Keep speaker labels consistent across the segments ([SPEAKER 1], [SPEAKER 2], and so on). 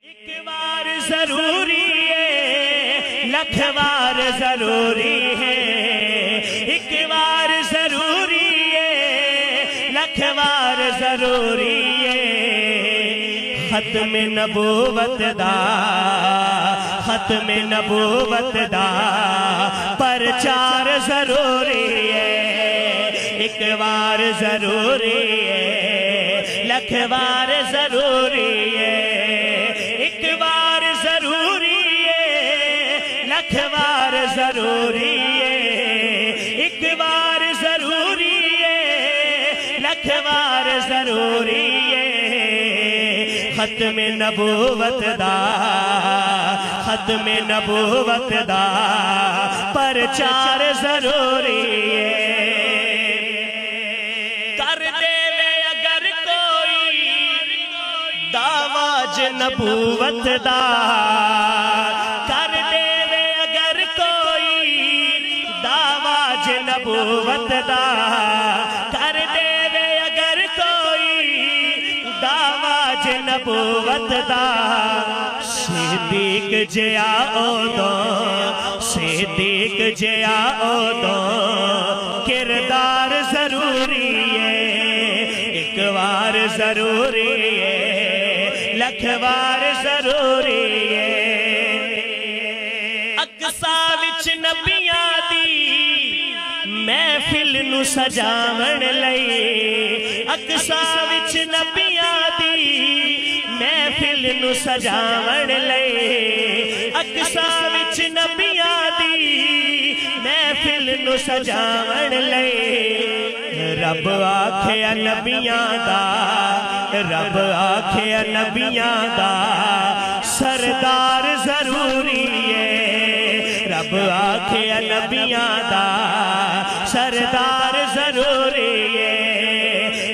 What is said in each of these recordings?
[SPEAKER 1] ایک بار ضروری ہے، لکھ بار ضروری ہے، ایک بار ضروری ہے، لکھ بار ضروری ہے، ختم نبوت دا، ختم نبوت دا پرچار ضروری ہے، ایک بار ضروری ہے، لکھ بار ضروری ہے، ایک بار ضروری ہے، لکھ بار ضروری ہے، ایک بار ضروری ہے، لکھ بار ضروری ہے، ختم نبوت دا، ختم نبوت دا پرچار ضروری ہے، کر دے اگر کوئی دعویٰ نبوت دا، کر دے اگر کوئی دعویٰ نبوت دا، کر دے اگر کوئی دعویٰ نبوت دا، صدیق جیا اودو، صدیق جیا اودو کردار ضروری ہے، ایک بار ضروری ہے، لکھ بار ضروری ہے، اقصا وچ نبیاں دی محفل نو سجاون لئی، اقصا وچ نبیاں دی محفل نو سجاون لئی، اقصا وچ نبیاں دی محفل نو سجاون لئی، رب آکھیا نبیاں دا، رب آکھیا نبیاں دا سردار ضروری ہے، رب آکھیا نبیاں دا سردار ضروری ہے،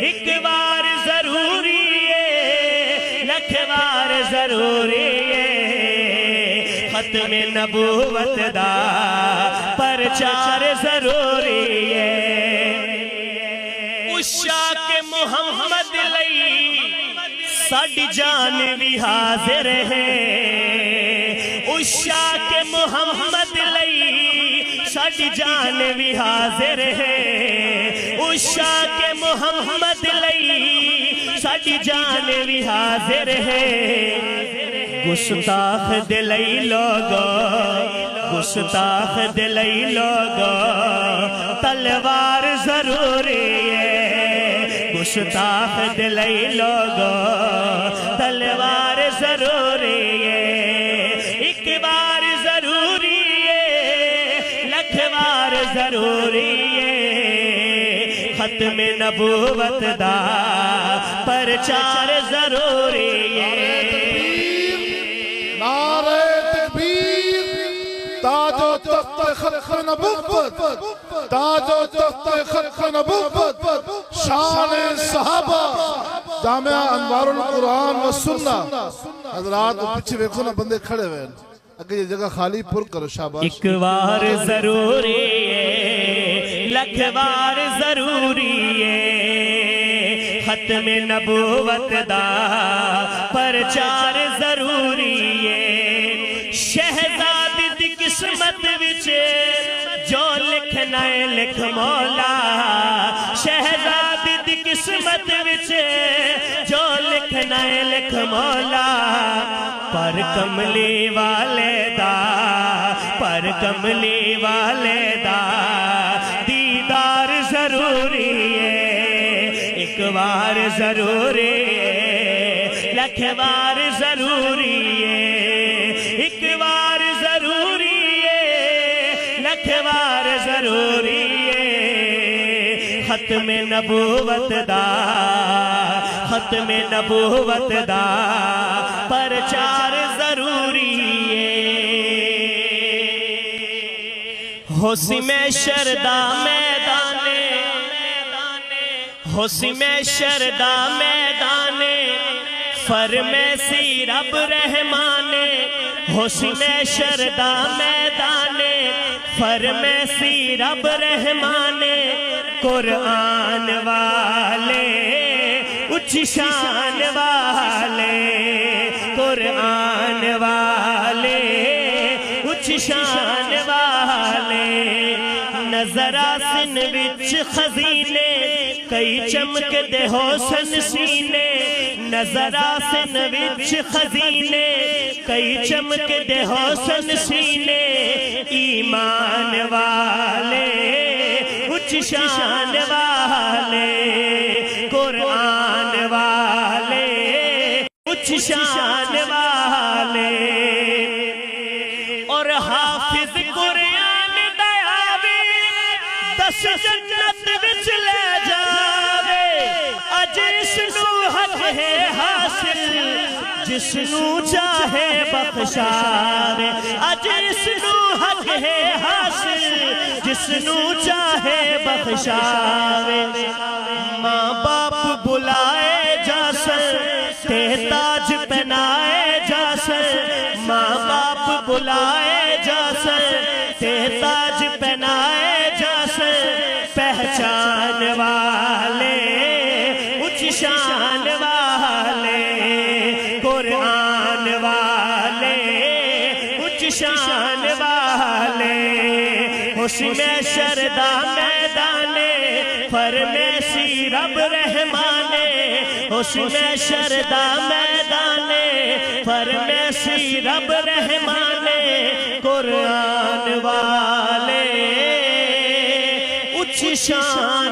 [SPEAKER 1] ایک بار ضروری ہے، لکھ بار ضروری ہے، ختم نبوت دا پرچار ضروری ہے، عشاق محمد لئی ساڈی جان بھی حاضر ہے، عشاق محمد لئی ساڈی جان بھی حاضر ہے، عشاق محمد لئی ساڈی جان بھی حاضر ہے، گستاخ دلئی لوگو، گستاخ دلئی لوگو تلوار ضروری ہے، گستاخ دلئی لوگو تلوار ضروری ہے، ایک بار ضروری ہے، لکھ بار ضروری ہے، ختم نبوت دا پرچار ضروری ہے،
[SPEAKER 2] نعرہ تکبیر، تاج و تخت ختم نبوت، تاج و تخت ختم نبوت، شان صحابہ، جامعہ انوار القرآن و سنہ، حضرات پیچھے دیکھو نا بندے کھڑے ہوئے، اگر یہ جگہ خالی پر کرو شاباش،
[SPEAKER 1] ایک بار ضروری ہے، لکھ بار ضروری ہے، ختم نبوت دا پرچار ضروری ہے، شہزادی دی قسمت وچ جو لکھنا ہے لکھ مولا، شہزادی دی قسمت وچ جو لکھنا ہے لکھ مولا، پر کملی والے دا، پر کملی والے دا دیدار ضروری ہے، ایک بار ضروری ہے، لکھ بار ضروری ہے، ایک بار ضروری ہے، لکھ بار ضروری ہے، ختم نبوت دا، ختم نبوت دا پرچار ضروری ہے، حسن میں شردہ میدانے، حسن میں شردہ میدانے، فرمیسی رب رحمانے، حسن میں شردہ میدانے، فرمیسی رب رحمانے، قرآن والے اچھی شان والے، قرآن والے اچ شان والے نظر آسن وچ خزینے کئی چمک دے حسن سینے نظر آسن وچ خزینے کئی چمک دے حسن سینے ایمان والے اچ شان والے قرآن والے اچ شان والے اور حافظ قرآن دیاوی دس جنت وچ لے جاوے اج اسنو حق ہے حاصل جسنو چاہے بخشاوے اج اسنو حق ہے حاصل جسنو چاہے بخشاوے ماں باپ بلائے جاسن تے تاج پہنائے جاسن ماں باپ بلائے جاسن تے تاج پہنائے جاسن پہچان والے اچ شان والے قرآن والے اچ شان والے حسن شردا میدانے فرمیسی رب رحمانے حسن شردا میدانے فرمیسی رب رحمانے قرآن والے اچ شان